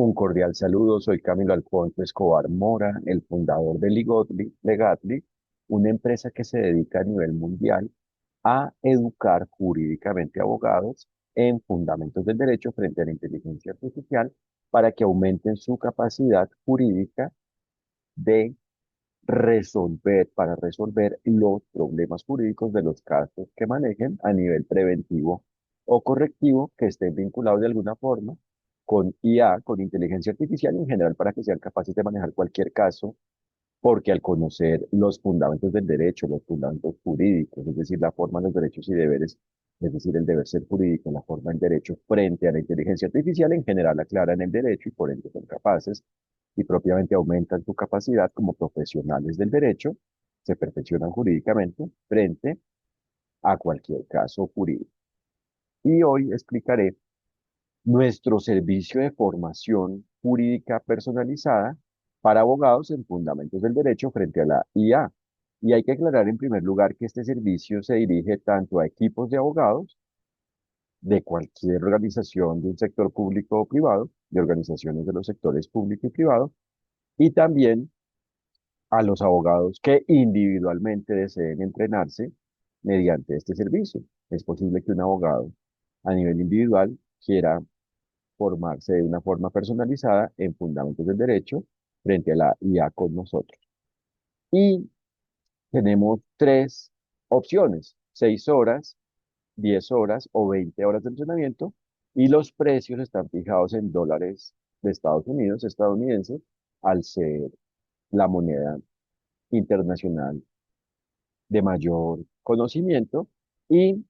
Un cordial saludo, soy Camilo Alfonso Escobar Mora, el fundador de Legatly, una empresa que se dedica a nivel mundial a educar jurídicamente a abogados en fundamentos del derecho frente a la inteligencia artificial para que aumenten su capacidad jurídica de para resolver los problemas jurídicos de los casos que manejen a nivel preventivo o correctivo que estén vinculados de alguna forma con IA, con inteligencia artificial en general, para que sean capaces de manejar cualquier caso, porque al conocer los fundamentos del derecho, los fundamentos jurídicos, es decir, la forma de los derechos y deberes, es decir, el deber ser jurídico, la forma del derecho frente a la inteligencia artificial, en general aclaran el derecho y por ende son capaces y propiamente aumentan su capacidad como profesionales del derecho, se perfeccionan jurídicamente frente a cualquier caso jurídico. Y hoy explicaré nuestro servicio de formación jurídica personalizada para abogados en fundamentos del derecho frente a la IA. Y hay que aclarar en primer lugar que este servicio se dirige tanto a equipos de abogados de cualquier organización de un sector público o privado, de organizaciones de los sectores público y privado, y también a los abogados que individualmente deseen entrenarse mediante este servicio. Es posible que un abogado a nivel individual quiera formarse de una forma personalizada en fundamentos del derecho frente a la IA con nosotros. Y tenemos tres opciones: 6 horas, 10 horas o 20 horas de entrenamiento, y los precios están fijados en dólares de Estados Unidos, estadounidenses, al ser la moneda internacional de mayor conocimiento. Y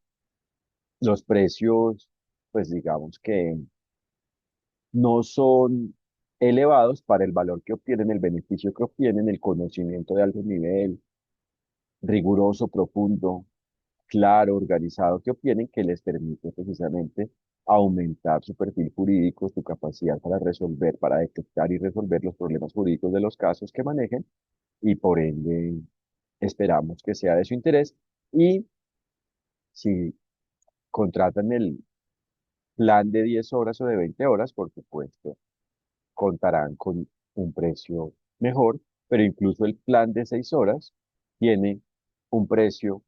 los precios, pues digamos que no son elevados para el valor que obtienen, el beneficio que obtienen, el conocimiento de alto nivel, riguroso, profundo, claro, organizado que obtienen, que les permite precisamente aumentar su perfil jurídico, su capacidad para resolver, para detectar y resolver los problemas jurídicos de los casos que manejen, y por ende esperamos que sea de su interés. Y si contratan el plan de 10 horas o de 20 horas, por supuesto, contarán con un precio mejor, pero incluso el plan de 6 horas tiene un precio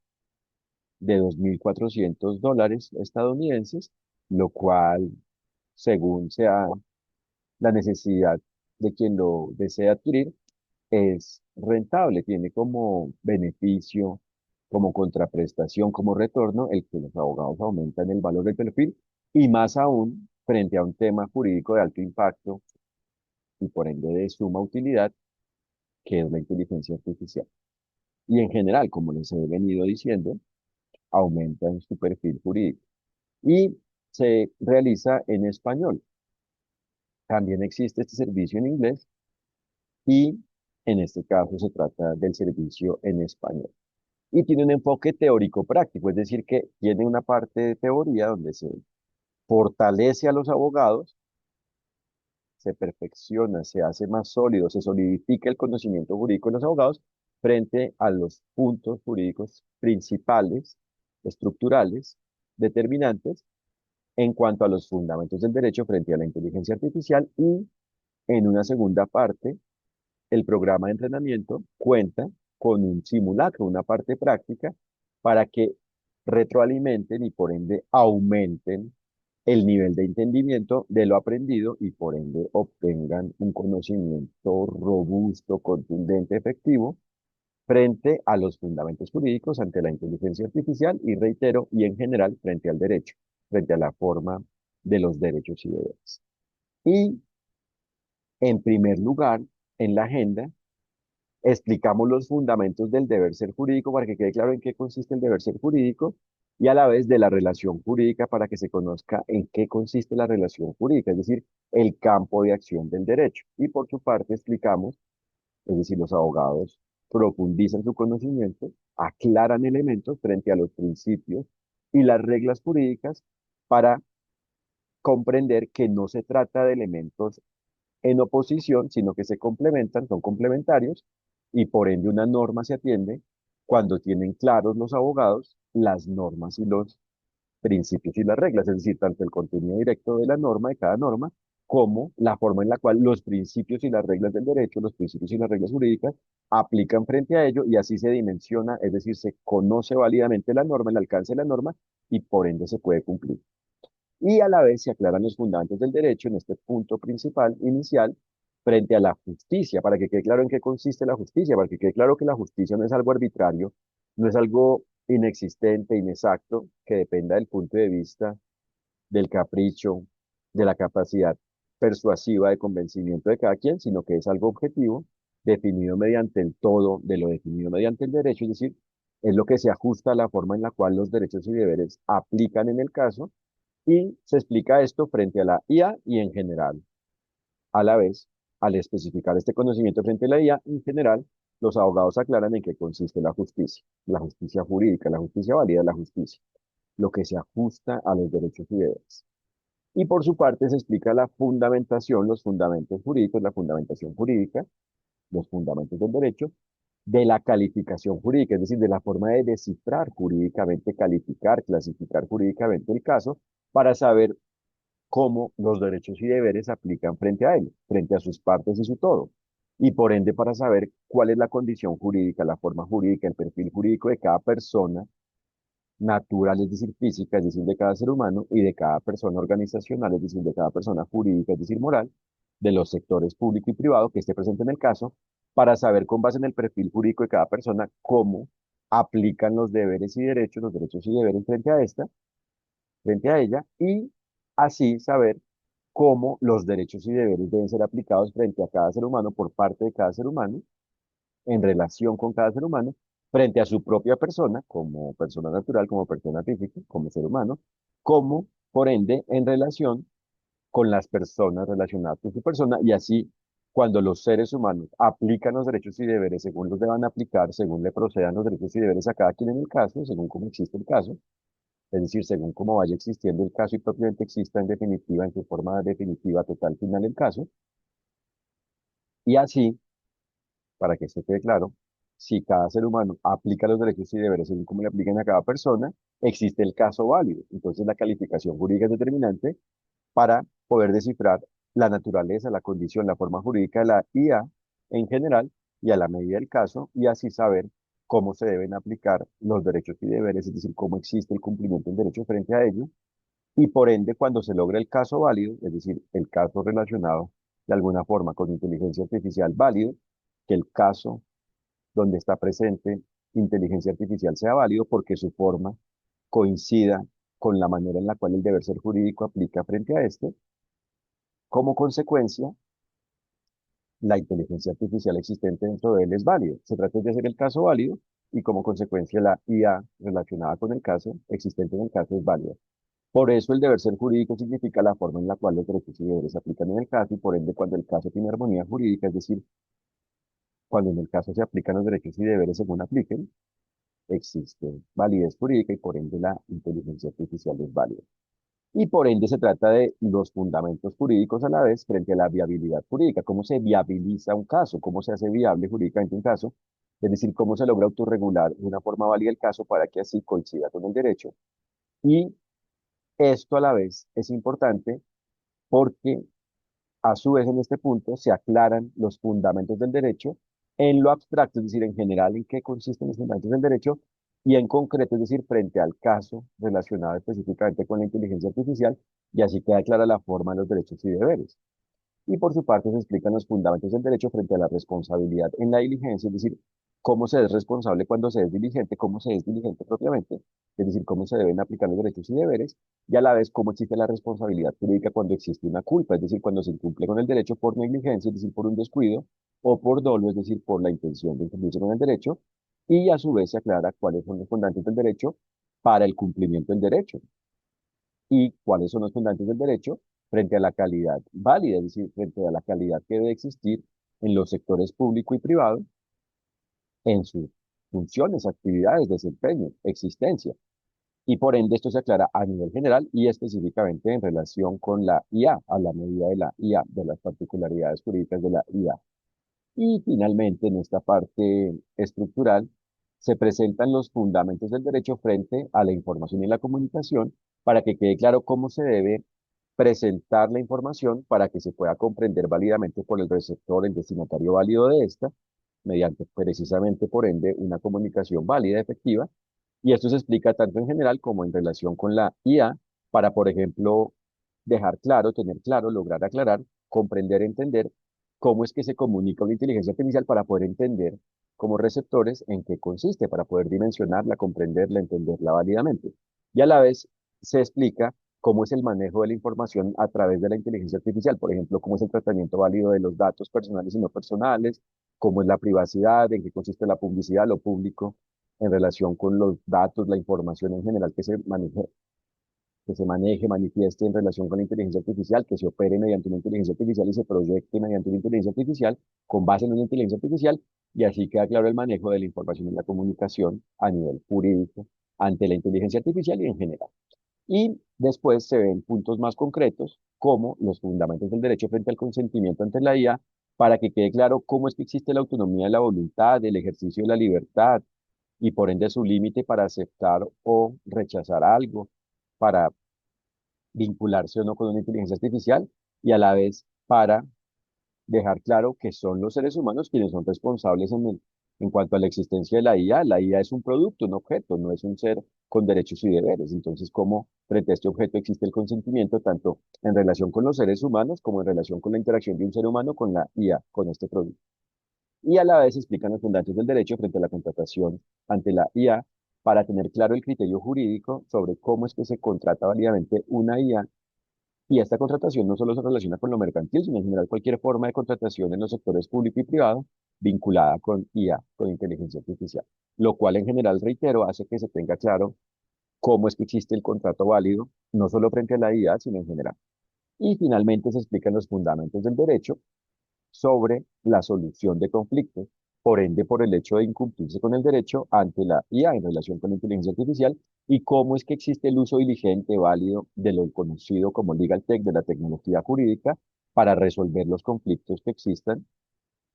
de $2.400 estadounidenses, lo cual, según sea la necesidad de quien lo desea adquirir, es rentable, tiene como beneficio, como contraprestación, como retorno, el que los abogados aumentan el valor del perfil, y más aún frente a un tema jurídico de alto impacto y por ende de suma utilidad, que es la inteligencia artificial. Y en general, como les he venido diciendo, aumentan su perfil jurídico. Y se realiza en español. También existe este servicio en inglés y en este caso se trata del servicio en español. Y tiene un enfoque teórico-práctico, es decir, que tiene una parte de teoría donde se fortalece a los abogados, se perfecciona, se hace más sólido, se solidifica el conocimiento jurídico de los abogados frente a los puntos jurídicos principales, estructurales, determinantes en cuanto a los fundamentos del derecho frente a la inteligencia artificial. Y en una segunda parte, el programa de entrenamiento cuenta con un simulacro, una parte práctica, para que retroalimenten y por ende aumenten el nivel de entendimiento de lo aprendido y por ende obtengan un conocimiento robusto, contundente, efectivo frente a los fundamentos jurídicos ante la inteligencia artificial y, reitero, y en general frente al derecho, frente a la forma de los derechos y deberes. Y en primer lugar, en la agenda, explicamos los fundamentos del deber ser jurídico para que quede claro en qué consiste el deber ser jurídico, y a la vez de la relación jurídica para que se conozca en qué consiste la relación jurídica, es decir, el campo de acción del derecho. Y por su parte explicamos, es decir, los abogados profundizan su conocimiento, aclaran elementos frente a los principios y las reglas jurídicas para comprender que no se trata de elementos en oposición, sino que se complementan, son complementarios, y por ende una norma se atiende cuando tienen claros los abogados las normas y los principios y las reglas, es decir, tanto el contenido directo de la norma, de cada norma, cómo la forma en la cual los principios y las reglas del derecho, los principios y las reglas jurídicas aplican frente a ello y así se dimensiona, es decir, se conoce válidamente la norma, el alcance de la norma y por ende se puede cumplir. Y a la vez se aclaran los fundamentos del derecho en este punto principal, inicial, frente a la justicia, para que quede claro en qué consiste la justicia, para que quede claro que la justicia no es algo arbitrario, no es algo inexistente, inexacto, que dependa del punto de vista, del capricho, de la capacidad persuasiva de convencimiento de cada quien, sino que es algo objetivo, definido mediante el todo de lo definido mediante el derecho, es decir, es lo que se ajusta a la forma en la cual los derechos y deberes aplican en el caso y se explica esto frente a la IA y en general. A la vez, al especificar este conocimiento frente a la IA, en general, los abogados aclaran en qué consiste la justicia jurídica, la justicia válida, la justicia, lo que se ajusta a los derechos y deberes. Y por su parte se explica la fundamentación, los fundamentos jurídicos, la fundamentación jurídica, los fundamentos del derecho, de la calificación jurídica, es decir, de la forma de descifrar jurídicamente, calificar, clasificar jurídicamente el caso para saber cómo los derechos y deberes se aplican frente a él, frente a sus partes y su todo. Y por ende para saber cuál es la condición jurídica, la forma jurídica, el perfil jurídico de cada persona natural, es decir, física, es decir, de cada ser humano, y de cada persona organizacional, es decir, de cada persona jurídica, es decir, moral, de los sectores público y privado que esté presente en el caso, para saber con base en el perfil jurídico de cada persona cómo aplican los deberes y derechos, los derechos y deberes frente a esta, frente a ella, y así saber cómo los derechos y deberes deben ser aplicados frente a cada ser humano por parte de cada ser humano en relación con cada ser humano frente a su propia persona, como persona natural, como persona física, como ser humano, como, por ende, en relación con las personas relacionadas con su persona, y así, cuando los seres humanos aplican los derechos y deberes según los deban aplicar, según le procedan los derechos y deberes a cada quien en el caso, según cómo existe el caso, es decir, según cómo vaya existiendo el caso y propiamente exista en definitiva, en su forma definitiva, total, final el caso, y así para que esto quede claro, si cada ser humano aplica los derechos y deberes según como le apliquen a cada persona, existe el caso válido. Entonces la calificación jurídica es determinante para poder descifrar la naturaleza, la condición, la forma jurídica de la IA en general y a la medida del caso, y así saber cómo se deben aplicar los derechos y deberes, es decir, cómo existe el cumplimiento del derecho frente a ello, y por ende, cuando se logra el caso válido, es decir, el caso relacionado de alguna forma con inteligencia artificial válido, que el caso donde está presente inteligencia artificial sea válido porque su forma coincida con la manera en la cual el deber ser jurídico aplica frente a este. Como consecuencia, la inteligencia artificial existente dentro de él es válido. Se trata de hacer el caso válido y como consecuencia la IA relacionada con el caso existente en el caso es válida. Por eso el deber ser jurídico significa la forma en la cual los derechos y deberes se aplican en el caso y por ende cuando el caso tiene armonía jurídica, es decir, cuando en el caso se aplican los derechos y deberes según apliquen, existe validez jurídica y por ende la inteligencia artificial es válida. Y por ende se trata de los fundamentos jurídicos a la vez frente a la viabilidad jurídica. ¿Cómo se viabiliza un caso? ¿Cómo se hace viable jurídicamente un caso? Es decir, cómo se logra autorregular de una forma válida el caso para que así coincida con el derecho. Y esto a la vez es importante porque a su vez en este punto se aclaran los fundamentos del derecho en lo abstracto, es decir, en general en qué consisten los fundamentos del derecho y en concreto, es decir, frente al caso relacionado específicamente con la inteligencia artificial y así queda clara la forma de los derechos y deberes. Y por su parte se explican los fundamentos del derecho frente a la responsabilidad en la diligencia, es decir, cómo se es responsable cuando se es diligente, cómo se es diligente propiamente, es decir, cómo se deben aplicar los derechos y deberes, y a la vez cómo existe la responsabilidad jurídica cuando existe una culpa, es decir, cuando se incumple con el derecho por negligencia, es decir, por un descuido, o por dolo, es decir, por la intención de incumplirse con el derecho, y a su vez se aclara cuáles son los fundamentos del derecho para el cumplimiento del derecho y cuáles son los fundamentos del derecho frente a la calidad válida, es decir, frente a la calidad que debe existir en los sectores público y privado en sus funciones, actividades, desempeño, existencia. Y por ende esto se aclara a nivel general y específicamente en relación con la IA, a la medida de la IA, de las particularidades jurídicas de la IA. Y finalmente, en esta parte estructural, se presentan los fundamentos del derecho frente a la información y la comunicación para que quede claro cómo se debe presentar la información para que se pueda comprender válidamente por el receptor, el destinatario válido de esta, mediante precisamente, por ende, una comunicación válida, efectiva. Y esto se explica tanto en general como en relación con la IA, para, por ejemplo, dejar claro, tener claro, lograr aclarar, comprender, entender cómo es que se comunica una inteligencia artificial para poder entender como receptores en qué consiste, para poder dimensionarla, comprenderla, entenderla válidamente. Y a la vez se explica cómo es el manejo de la información a través de la inteligencia artificial, por ejemplo, cómo es el tratamiento válido de los datos personales y no personales, cómo es la privacidad, en qué consiste la publicidad, lo público, en relación con los datos, la información en general que se maneje, manifieste en relación con la inteligencia artificial, que se opere mediante una inteligencia artificial y se proyecte mediante una inteligencia artificial, con base en una inteligencia artificial, y así queda claro el manejo de la información y la comunicación a nivel jurídico ante la inteligencia artificial y en general. Y después se ven puntos más concretos, como los fundamentos del derecho frente al consentimiento ante la IA, para que quede claro cómo es que existe la autonomía de la voluntad, el ejercicio de la libertad, y por ende su límite para aceptar o rechazar algo, para vincularse o no con una inteligencia artificial, y a la vez para dejar claro que son los seres humanos quienes son responsables en cuanto a la existencia de la IA. La IA es un producto, un objeto, no es un ser con derechos y deberes. Entonces, ¿cómo frente a este objeto existe el consentimiento tanto en relación con los seres humanos como en relación con la interacción de un ser humano con la IA, con este producto? Y a la vez explican los fundamentos del derecho frente a la contratación ante la IA para tener claro el criterio jurídico sobre cómo es que se contrata válidamente una IA. Y esta contratación no solo se relaciona con lo mercantil, sino en general cualquier forma de contratación en los sectores público y privado vinculada con IA, con inteligencia artificial. Lo cual en general, reitero, hace que se tenga claro cómo es que existe el contrato válido, no solo frente a la IA, sino en general. Y finalmente se explican los fundamentos del derecho sobre la solución de conflictos, por ende, por el hecho de incumplirse con el derecho ante la IA en relación con la inteligencia artificial, y cómo es que existe el uso diligente, válido, de lo conocido como legal tech, de la tecnología jurídica, para resolver los conflictos que existan,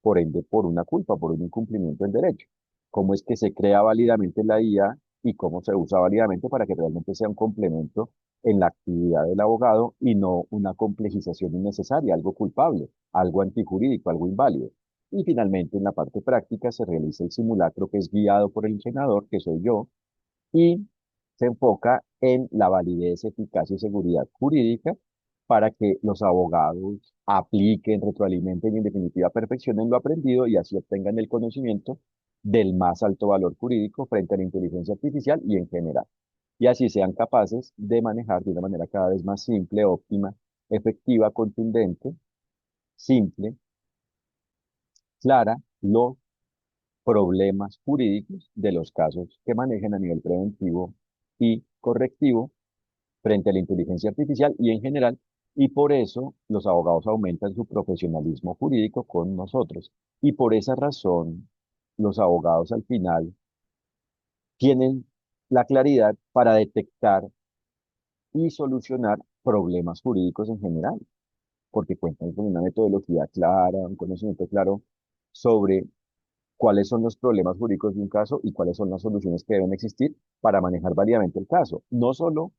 por ende, por una culpa, por un incumplimiento del derecho. Cómo es que se crea válidamente la IA y cómo se usa válidamente para que realmente sea un complemento en la actividad del abogado y no una complejización innecesaria, algo culpable, algo antijurídico, algo inválido. Y finalmente, en la parte práctica, se realiza el simulacro que es guiado por el entrenador, que soy yo, y se enfoca en la validez, eficacia y seguridad jurídica para que los abogados apliquen, retroalimenten y en definitiva perfeccionen lo aprendido y así obtengan el conocimiento del más alto valor jurídico frente a la inteligencia artificial y en general. Y así sean capaces de manejar de una manera cada vez más simple, óptima, efectiva, contundente, simple, clara, los problemas jurídicos de los casos que manejen a nivel preventivo y correctivo frente a la inteligencia artificial y en general, y por eso los abogados aumentan su profesionalismo jurídico con nosotros. Y por esa razón, los abogados al final tienen la claridad para detectar y solucionar problemas jurídicos en general, porque cuentan con una metodología clara, un conocimiento claro sobre cuáles son los problemas jurídicos de un caso y cuáles son las soluciones que deben existir para manejar válidamente el caso, no solo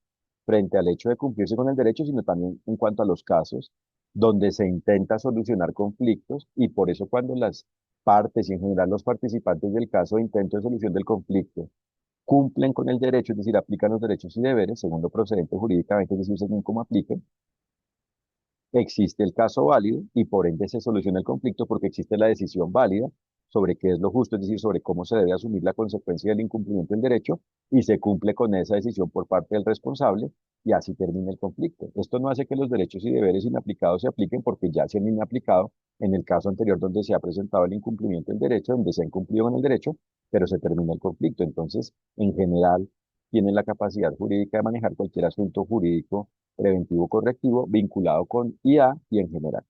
frente al hecho de cumplirse con el derecho, sino también en cuanto a los casos donde se intenta solucionar conflictos y por eso cuando las partes y en general los participantes del caso de intento de solución del conflicto cumplen con el derecho, es decir, aplican los derechos y deberes según lo procedente jurídicamente, es decir, según cómo apliquen, existe el caso válido y por ende se soluciona el conflicto porque existe la decisión válida sobre qué es lo justo, es decir, sobre cómo se debe asumir la consecuencia del incumplimiento del derecho y se cumple con esa decisión por parte del responsable y así termina el conflicto. Esto no hace que los derechos y deberes inaplicados se apliquen porque ya se han inaplicado en el caso anterior donde se ha presentado el incumplimiento del derecho, donde se ha incumplido con el derecho, pero se termina el conflicto. Entonces, en general, tienen la capacidad jurídica de manejar cualquier asunto jurídico preventivo correctivo vinculado con IA y en general.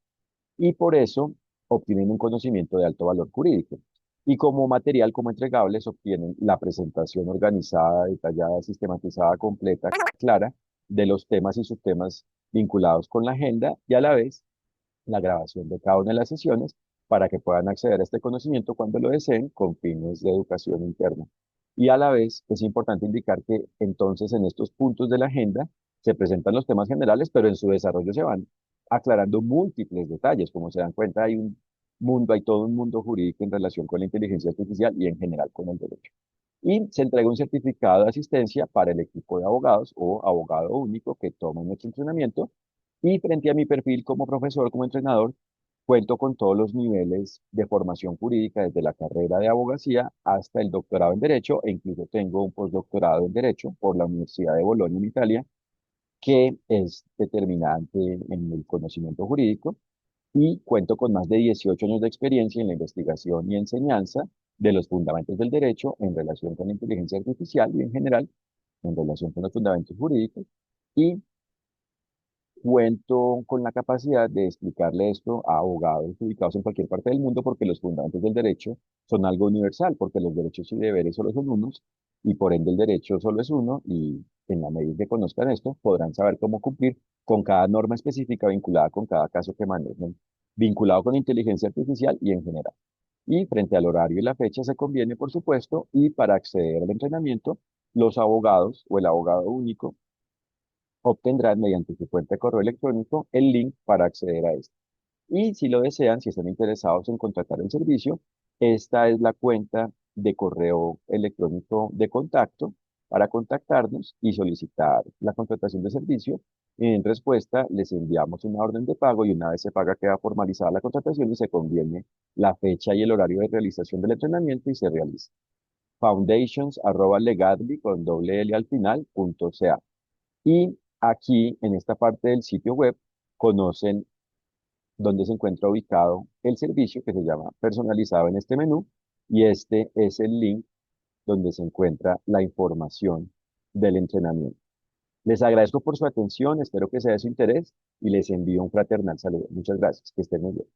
Y por eso obtienen un conocimiento de alto valor jurídico. Y como material, como entregables, obtienen la presentación organizada, detallada, sistematizada, completa, clara de los temas y subtemas vinculados con la agenda y a la vez la grabación de cada una de las sesiones para que puedan acceder a este conocimiento cuando lo deseen con fines de educación interna. Y a la vez es importante indicar que entonces en estos puntos de la agenda se presentan los temas generales, pero en su desarrollo se van aclarando múltiples detalles. Como se dan cuenta, hay todo un mundo jurídico en relación con la inteligencia artificial y en general con el derecho. Y se entrega un certificado de asistencia para el equipo de abogados o abogado único que toma nuestro entrenamiento. Y frente a mi perfil como profesor, como entrenador, cuento con todos los niveles de formación jurídica, desde la carrera de abogacía hasta el doctorado en Derecho, e incluso tengo un postdoctorado en Derecho por la Universidad de Bolonia en Italia, que es determinante en el conocimiento jurídico, y cuento con más de 18 años de experiencia en la investigación y enseñanza de los fundamentos del derecho en relación con la inteligencia artificial y en general en relación con los fundamentos jurídicos. Y cuento con la capacidad de explicarle esto a abogados ubicados en cualquier parte del mundo, porque los fundamentos del derecho son algo universal, porque los derechos y deberes solo son unos, y por ende el derecho solo es uno, y en la medida que conozcan esto, podrán saber cómo cumplir con cada norma específica vinculada con cada caso que manejen, vinculado con inteligencia artificial y en general. Y frente al horario y la fecha se conviene, por supuesto, y para acceder al entrenamiento, los abogados o el abogado único obtendrán mediante su cuenta de correo electrónico el link para acceder a esto. Y si lo desean, si están interesados en contratar el servicio, esta es la cuenta de correo electrónico de contacto para contactarnos y solicitar la contratación de servicio. Y en respuesta, les enviamos una orden de pago, y una vez se paga, queda formalizada la contratación y se conviene la fecha y el horario de realización del entrenamiento y se realiza. Foundations@legadly con doble L al final, .ca. Y aquí, en esta parte del sitio web, conocen dónde se encuentra ubicado el servicio, que se llama personalizado en este menú, y este es el link donde se encuentra la información del entrenamiento. Les agradezco por su atención, espero que sea de su interés y les envío un fraternal saludo. Muchas gracias, que estén muy bien.